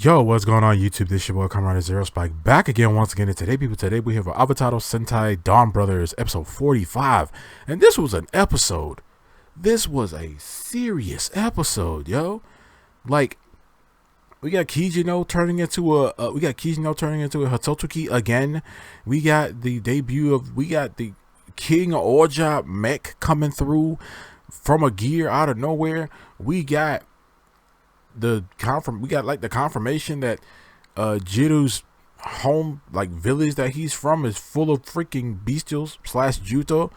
Yo, what's going on YouTube? This your boy Kamen Zero Spike back again once again. And today we have Avataro Sentai DonBrothers episode 45. And this was an episode. This was a serious episode, yo. Like, we got Kijino turning into a Hototsuki again. We got the debut of the King-Ohger mech coming through from a gear out of nowhere. We got the confirmation that Jiru's home, like, village that he's from is full of freaking bestials / Juto.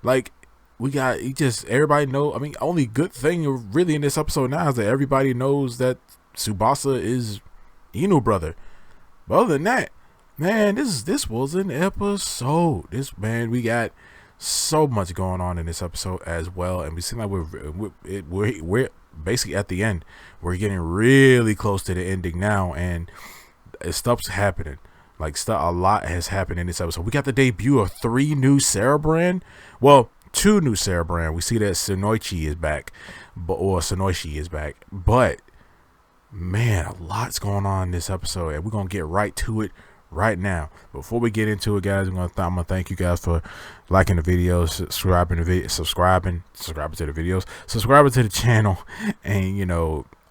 Like, everybody know. I mean, only good thing really in this episode now is that everybody knows that Tsubasa is Inu brother. But other than that, man, this was an episode. We got so much going on in this episode as well, and we seem like we're basically at the end. We're getting really close to the ending now, and stuff's happening. Like, a lot has happened in this episode. We got the debut of 3 new Cerebran. Well, 2 new Cerebran. We see that Sonoichi is back, but man, a lot's going on in this episode, and we're gonna get right to it right now. Before we get into it, guys, I'm gonna thank you guys for liking the videos, subscribing to the videos, subscribing to the channel, and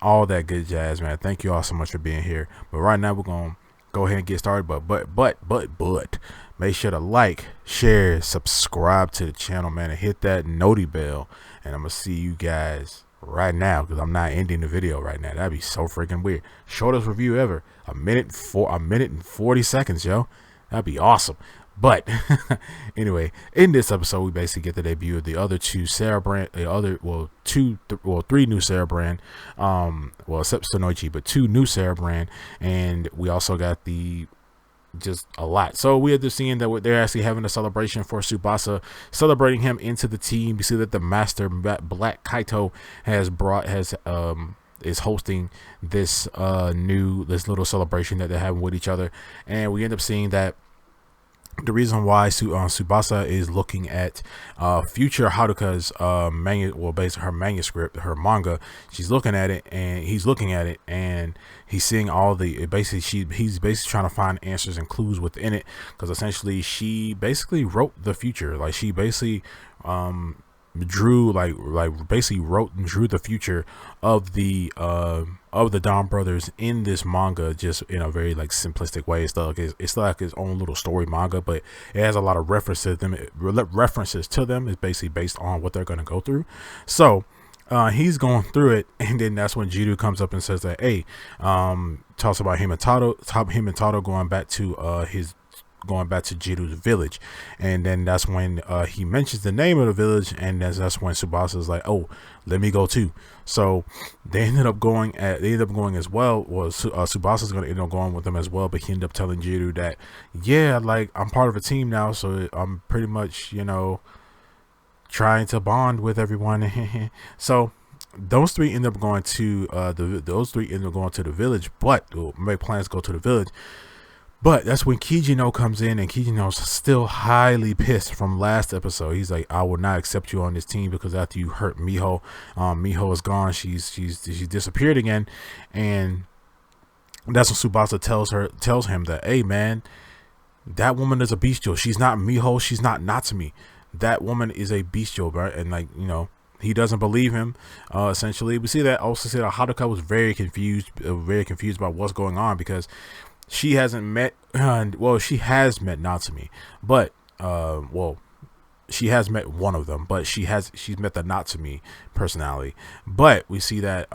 all that good jazz, man. Thank you all so much for being here. But right now we're gonna go ahead and get started. But make sure to like, share, subscribe to the channel, man, and hit that noti bell. And I'm gonna see you guys right now, because I'm not ending the video right now. That'd be so freaking weird. Shortest review ever. A minute and 40 seconds, yo. That'd be awesome. But anyway, in this episode, we basically get the debut of the other 2 Cerebran, three new Cerebran, except Sonoichi, but 2 new Cerebran, and we also got just a lot. So we are just seeing that they're actually having a celebration for Tsubasa, celebrating him into the team. You see that the Master Black Kaito is hosting this little celebration that they're having with each other, and we end up seeing that the reason why Tsubasa is looking at future Haruka's her manuscript, her manga. She's looking at it, and he's looking at it, and he's seeing all the he's basically trying to find answers and clues within it, because essentially she basically wrote the future. Like, she basically drew drew the future of the DonBrothers in this manga, just in a very simplistic way. It's like his own little story manga, but it has a lot of references to them. It's basically based on what they're going to go through. So he's going through it, and then that's when Jiru comes up and says that, hey, talks about him and Taro going back to Jiru's village, and then that's when he mentions the name of the village, and that's when Tsubasa is like, oh, let me go too. So they ended up going as well. Well, Tsubasa's gonna end up going with them as well, but he ended up telling Jiru that, yeah, like, I'm part of a team now, so I'm pretty much trying to bond with everyone. So those 3 end up going to the village, but make plans to go to the village. But that's when Kijino comes in, and Kijino's still highly pissed from last episode. He's like, I will not accept you on this team, because after you hurt Miho, Miho is gone. She's disappeared again. And that's when Tsubasa tells him that, hey, man, that woman is a bestial. She's not Miho. She's not Natsumi. That woman is a bestial, right? And he doesn't believe him. Essentially, we see that Haruka was very confused about what's going on, because she hasn't met, she has met Natsumi, but she has met one of them, but she's met the Natsumi personality. But we see that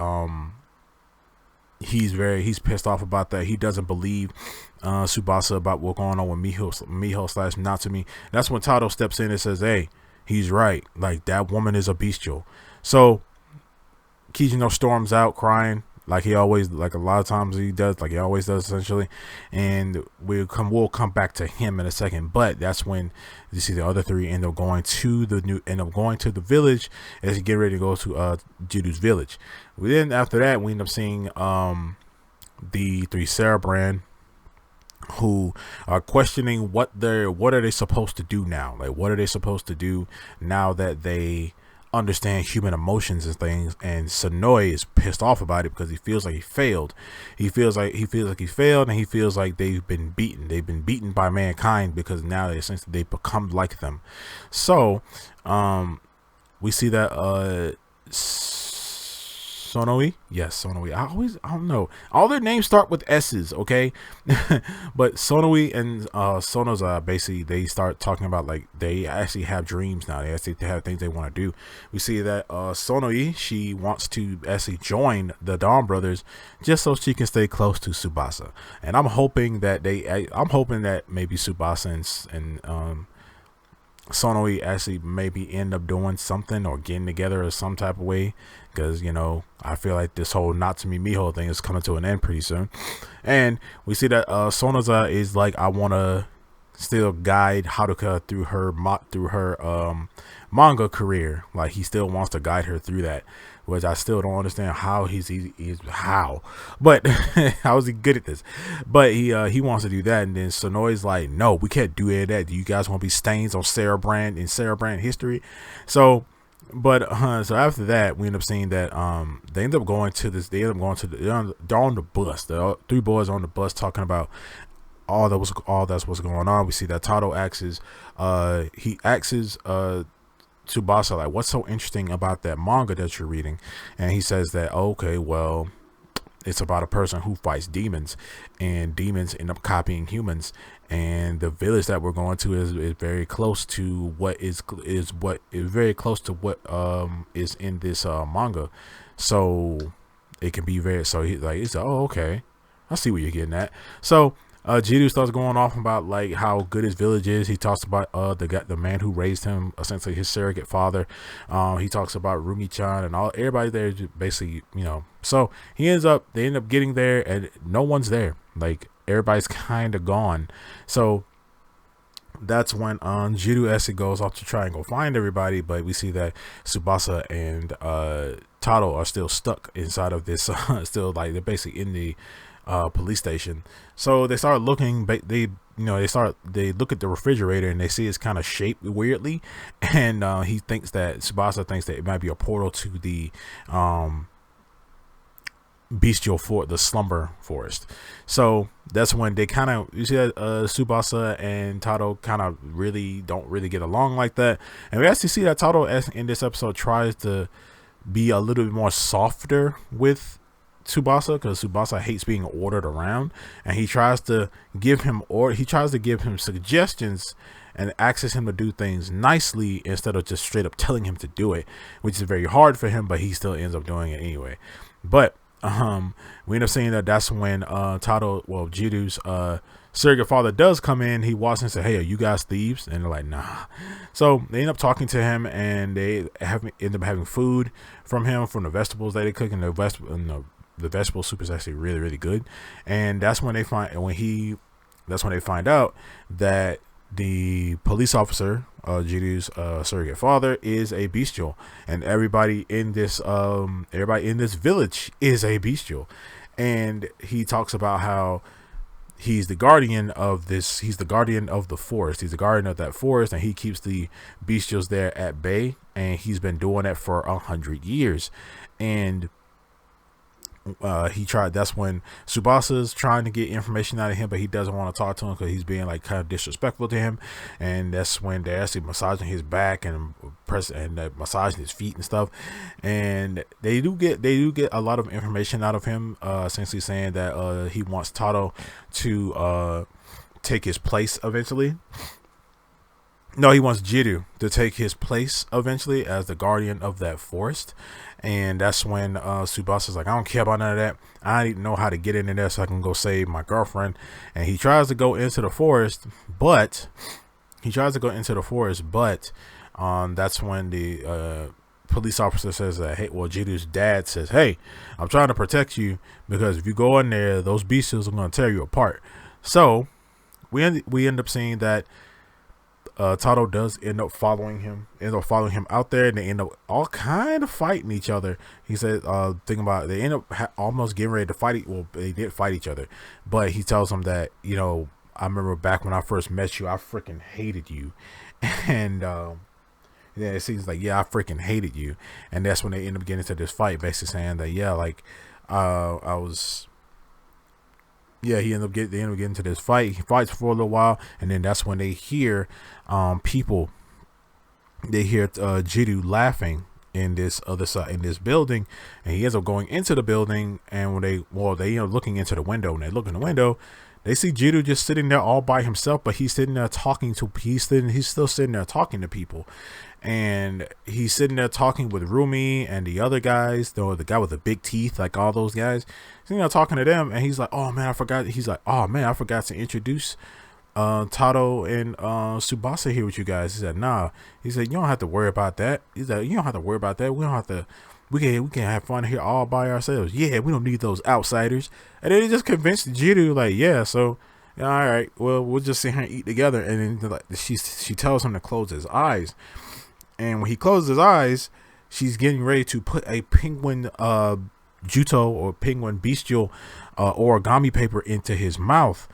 he's pissed off about that. He doesn't believe Tsubasa about what's going on with Miho / Natsumi. That's when Taro steps in and says, hey, he's right, like, that woman is a bestial. So Kijino storms out crying, like a lot of times he does, like he always does, essentially. And we'll come back to him in a second. But that's when you see the other 3 end up going to the village as he get ready to go to Jiru's village. Then after that, we end up seeing the 3 Cerebran, who are questioning what are they supposed to do now. Like, what are they supposed to do now that they understand human emotions and things. And Sonoi is pissed off about it because he feels like he failed. He feels like he failed, and he feels like they've been beaten. They've been beaten by mankind because now essentially they become like them. So we see that Sonoi, yes, Sonoi. I don't know. All their names start with S's, okay? But Sonoi and Sonoza, basically, they start talking about, like, they actually have dreams now. They actually have things they want to do. We see that Sonoi, she wants to actually join the Dawn Brothers just so she can stay close to Tsubasa. And I'm hoping that maybe Tsubasa and Sonoi actually maybe end up doing something or getting together or some type of way, because I feel like this whole Natsumi Miho thing is coming to an end pretty soon. And we see that Sonoza is like, I want to still guide Haruka through her manga career. Like, he still wants to guide her through that, which I still don't understand how but how is he good at this? But he wants to do that. And then Sonoi's like, no, we can't do any of that. Do you guys want to be stains on Sarah Brand history? So after that, we end up seeing that they're on the bus. The three boys on the bus talking about all that's what's going on. We see that Taro asks Tsubasa, like, what's so interesting about that manga that you're reading? And he says that, okay, well, it's about a person who fights demons, and demons end up copying humans, and the village that we're going to is very close to what is in this manga. So it can be very, so he's like, oh, okay, I see what you're getting at. So Jiru starts going off about like how good his village is. He talks about the man who raised him, essentially his surrogate father. He talks about Rumi-chan and everybody there, basically, So they end up getting there, and no one's there. Like, everybody's kind of gone. So that's when Jiru actually goes off to try and go find everybody, but we see that Tsubasa and Taro are still stuck inside of this. Still, like, they're basically in the police station. So they start looking, they look at the refrigerator, and they see it's kind of shaped weirdly, and Tsubasa thinks that it might be a portal to the bestial the slumber forest. So that's when they kind of, you see that Tsubasa and Taro kind of don't really get along like that. And we actually see that Taro in this episode tries to be a little bit more softer with Tsubasa, because Tsubasa hates being ordered around, and he tries to give him suggestions and asks him to do things nicely instead of just straight up telling him to do it, which is very hard for him, but he still ends up doing it anyway. But we end up seeing that that's when Jiru's surrogate father does come in. He walks in and says, hey, are you guys thieves? And they're like, nah. So they end up talking to him, and they end up having food from him, from the vegetables that they cook, and the vegetable soup is actually really, really good. And that's when they find out that the police officer, Jiru's surrogate father, is a bestial, and everybody in this village is a bestial. And he talks about how he's the guardian of the forest. He's the guardian of that forest, and he keeps the bestials there at bay, and he's been doing that for 100 years. And that's when Tsubasa's trying to get information out of him, but he doesn't want to talk to him because he's being like kind of disrespectful to him. And that's when they're actually massaging his back and massaging his feet and stuff. And they do get a lot of information out of him, essentially saying that he wants Taro to take his place eventually. No, he wants Jiru to take his place eventually as the guardian of that forest. And that's when Tsubasa's like, I don't care about none of that. I need to know how to get into there so I can go save my girlfriend. And he tries to go into the forest, but that's when the police officer says that, hey, Jiru's dad says, hey, I'm trying to protect you, because if you go in there, those bestials are going to tear you apart. So we end up seeing that Taro does end up following him out there, and they end up all kind of fighting each other. He said, thinking about it, they end up almost getting ready to fight. Well, they did fight each other, but he tells him that, I remember back when I first met you, I freaking hated you. And Yeah, it seems like, yeah, I freaking hated you. And that's when they end up getting into this fight, basically saying that, yeah, like, I was, yeah, they end up getting into this fight. He fights for a little while, and then that's when they hear, people, they hear, Jiddu laughing in this other side, in this building, and he ends up going into the building, and when they end up looking into the window, and they look in the window, they see Jiddu just sitting there all by himself, but he's sitting there he's still sitting there talking to people. And he's sitting there talking with Rumi and the other guys, though, the guy with the big teeth, like all those guys, sitting there talking to them. And he's like, oh man, I forgot. He's like, oh man, I forgot to introduce Tato and Tsubasa here with you guys. He said, nah. He said, you don't have to worry about that. He said, you don't have to worry about that. We don't have to. We can have fun here all by ourselves. Yeah, we don't need those outsiders. And then he just convinced Jiddu, like, yeah, so yeah, all right, well, we'll just sit here and eat together. And then like she tells him to close his eyes. And when he closes his eyes, she's getting ready to put a penguin juto or penguin bestial origami paper into his mouth.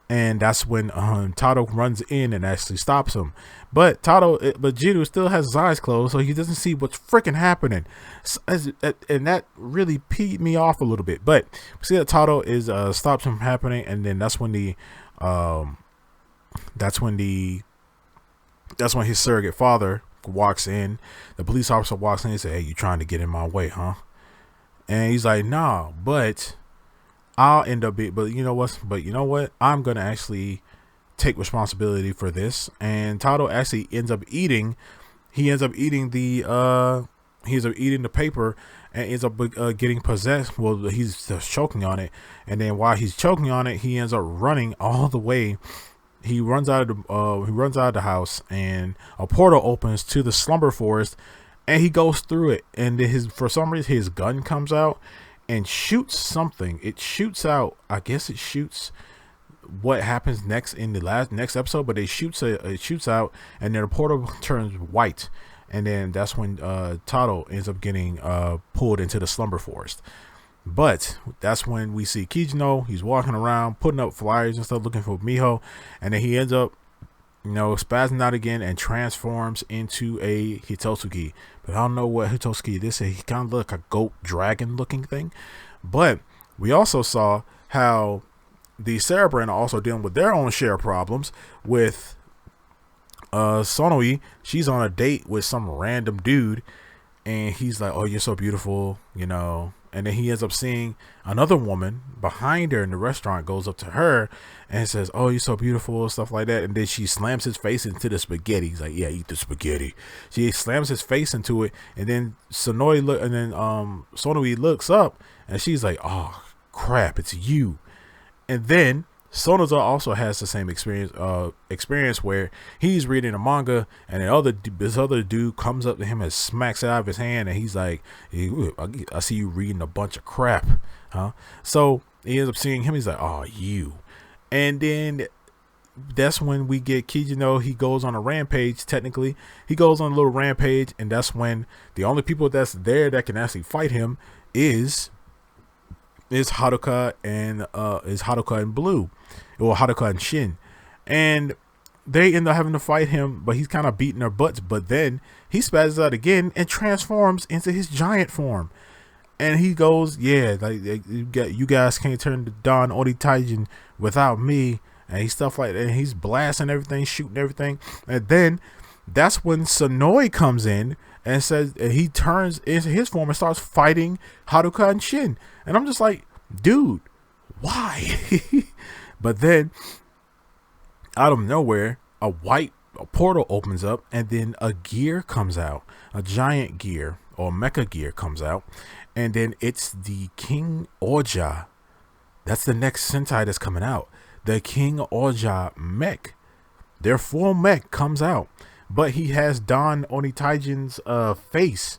And that's when Tato runs in and actually stops him. But Jiddu still has his eyes closed, so he doesn't see what's freaking happening. And that really peed me off a little bit. But see that Tato is stops him from happening, and then that's when his surrogate father walks in. The police officer walks in and says, "Hey, you trying to get in my way, huh?" And he's like, "Nah, but I'll end up being, but you know what? I'm going to actually take responsibility for this." And Tato actually ends up eating the paper and ends up getting possessed. Well, he's just choking on it. And then while he's choking on it, he ends up running all the way. He runs out of the house, and a portal opens to the slumber forest, and he goes through it. And for some reason, his gun comes out and shoots something. It shoots out, I guess it shoots what happens next in the next episode, but it shoots out, and then the portal turns white, and then that's when Tato ends up getting pulled into the slumber forest. But that's when we see Kijino. He's walking around putting up flyers and stuff looking for Miho, and then he ends up spazzing out again and transforms into a Hitotsuki. But I don't know what Hitotsuki this is. He kind of look like a goat dragon looking thing. But we also saw how the Cerebran are also dealing with their own share of problems with Sonoi. She's on a date with some random dude, and he's like, "Oh, you're so beautiful," And then he ends up seeing another woman behind her in the restaurant, goes up to her and says, "Oh, you're so beautiful," stuff like that. And then she slams his face into the spaghetti. He's like, "Yeah, eat the spaghetti." She slams his face into it, and then Sonoi looks up, and she's like, "Oh crap, it's you." And then Sonoza also has the same experience where he's reading a manga, and this other dude comes up to him and smacks it out of his hand, and he's like, "I see you reading a bunch of crap, huh?" So he ends up seeing him. He's like, "Oh, you." And then that's when we get Kijino. He goes on a rampage. Technically, he goes on a little rampage, and that's when the only people that's there that can actually fight him is Haruka and Blue, or Haruka and Shin, and they end up having to fight him, but he's kind of beating their butts. But then he spazzes out again and transforms into his giant form, and he goes, "Yeah, like you guys can't turn the Don Taijin without me," and he's stuff like that. And he's blasting everything, shooting everything, and then that's when Sonoi comes in and says, and he turns into his form and starts fighting Haruka and Shin. And I'm just like, dude, why? But then out of nowhere, a portal opens up, and then a gear comes out, a giant gear or mecha gear comes out, and then it's the King-Ohger. That's the next Sentai that's coming out. The King-Ohger mech. Their full mech comes out, but he has Don Onitaijin's face.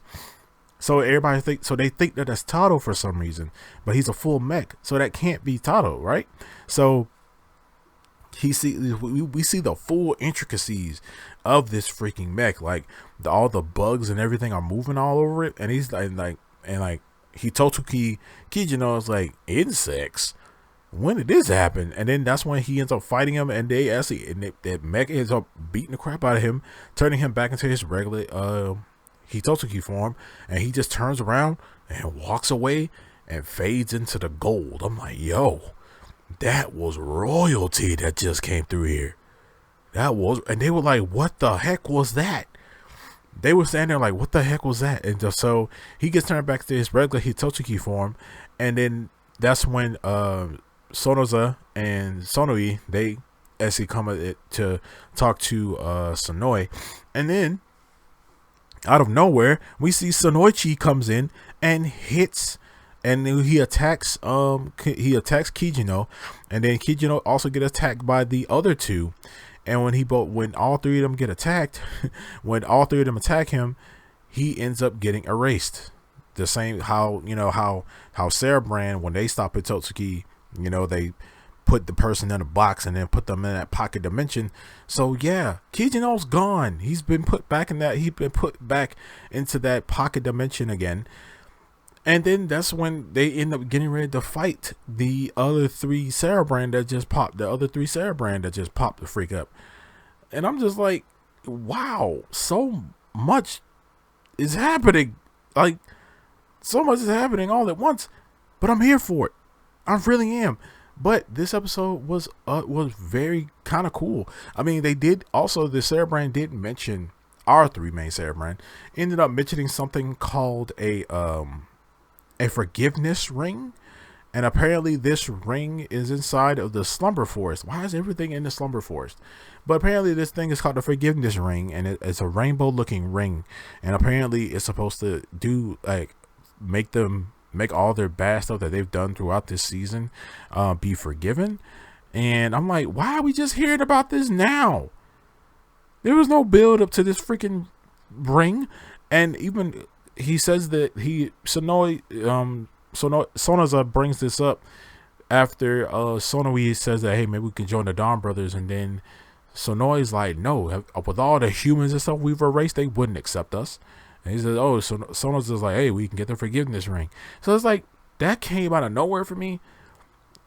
So they think that that's Tato for some reason, but he's a full mech, so that can't be Tato, right? So we see the full intricacies of this freaking mech, like all the bugs and everything are moving all over it, and he's like Hitotsuki Kijino is like, "Insects? when did this happen? And then that's when he ends up fighting him, and they actually, and that Mega ends up beating the crap out of him, turning him back into his regular Hitotsuki form, and he just turns around and walks away and fades into the gold. I'm like, yo, that was royalty that just came through here. That was, and they were like, what the heck was that? They were standing there like, what the heck was that? And just, so he gets turned back to his regular Hitotsuki form, and then that's when Sonoza and Sonoi, they actually come to talk to Sonoi, and then out of nowhere we see Sonoichi comes in and hits, and he attacks Kijino, and then Kijino also get attacked by the other two. And when all three of them get attacked, when all three of them attack him, he ends up getting erased. The same how Cerebrand, when they stop at Totsuki, they put the person in a box and then put them in that pocket dimension. So yeah, Kijino's gone. He's been put back into that pocket dimension again. And then that's when they end up getting ready to fight the other three Cerebrand that just popped. The other three Cerebrand that just popped the freak up. And I'm just like, wow, so much is happening. Like, so much is happening all at once. But I'm here for it. I really am. But this episode was very kind of cool. I mean, the Cerebrand did mention, our three main Cerebrand ended up mentioning something called a forgiveness ring, and apparently this ring is inside of the slumber forest. Why is everything in the slumber forest? But apparently this thing is called the forgiveness ring, and it's a rainbow looking ring, and apparently it's supposed to do like make all their bad stuff that they've done throughout this season be forgiven. And I'm like, why are we just hearing about this now? There was no build up to this freaking ring. And even he says that Sonoza brings this up after Sonoi says that, hey, maybe we can join the DonBrothers, and then Sonoi's like, no, with all the humans and stuff we've erased, they wouldn't accept us. And he says, oh, so Sonoza's like, hey, we can get the forgiveness ring. So it's like, that came out of nowhere for me.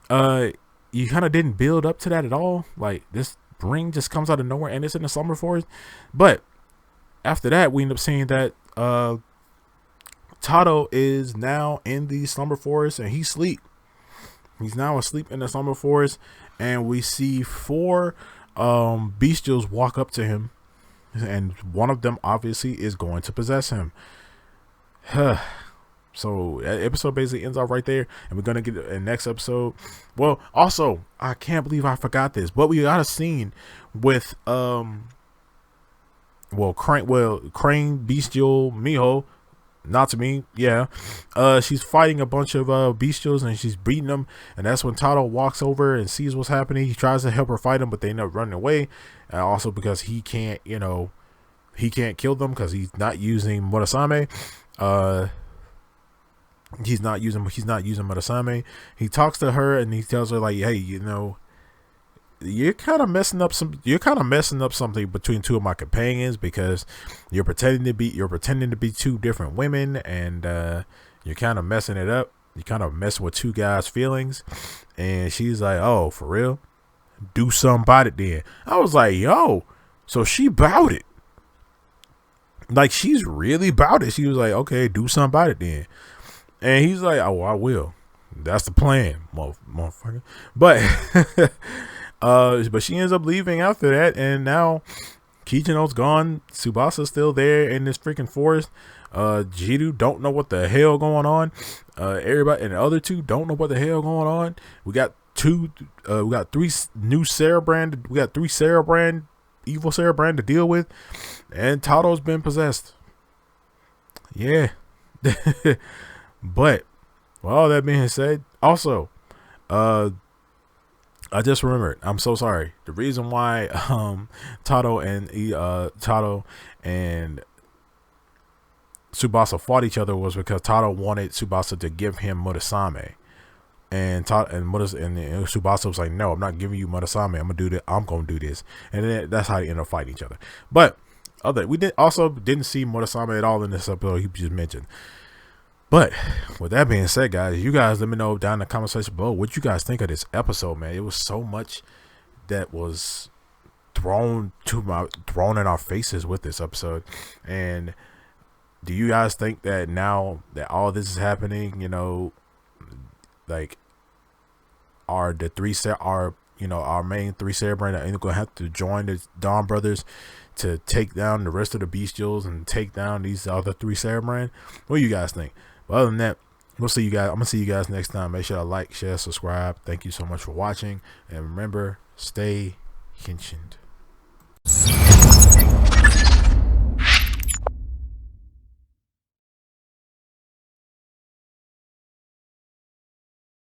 You kind of didn't build up to that at all. Like, this ring just comes out of nowhere, and it's in the slumber forest. But after that, we end up seeing that Tato is now in the slumber forest, and he's now asleep in the slumber forest, and we see 4 bestials walk up to him, and one of them obviously is going to possess him. So that episode basically ends off right there, and we're gonna get a next episode. Well, also, I can't believe I forgot this, but we got a scene with Crane Bestial Miho, not to me, yeah. She's fighting a bunch of bestials, and she's beating them, and that's when Tato walks over and sees what's happening. He tries to help her fight them, but they end up running away. Also because he can't kill them because he's not using Murasame. He's not using Murasame. He talks to her and he tells her like, hey, you're kind of messing up something between 2 of my companions, because you're pretending to be 2 different women, and you're kind of messing it up. You're kind of messing with 2 guys' feelings. And she's like, oh, for real? Do something about it then. I was like, yo, so she bout it. Like, she's really about it. She was like, okay, do something about it then. And he's like, oh, I will. That's the plan, motherfucker. But but she ends up leaving after that, and now Kijino's gone. Tsubasa's still there in this freaking forest. Jiru don't know what the hell going on. Everybody and the other 2 don't know what the hell going on. We got 3 new Cerebrand. We got 3 Cerebrand, evil Cerebrand to deal with, and Tato's been possessed. Yeah. But with all that being said, also, I just remembered. I'm so sorry. The reason why Tato and Tsubasa fought each other was because Tato wanted Tsubasa to give him Murasame, and Tsubasa was like, no, I'm not giving you Murasame. I'm gonna do this, and then that's how they end up fighting each other. But we didn't see Murasame at all in this episode. He just mentioned. But with that being said, guys, you guys let me know down in the comment section below what you guys think of this episode, man. It was so much that was thrown in our faces with this episode. And do you guys think that now that all this is happening, like our main three Cerebrand are gonna have to join the Dawn Brothers to take down the rest of the Bestials and take down these other three Cerebrand? What do you guys think? But other than that, we'll see you guys. I'm gonna see you guys next time. Make sure to like, share, subscribe. Thank you so much for watching, and remember, stay Henshined.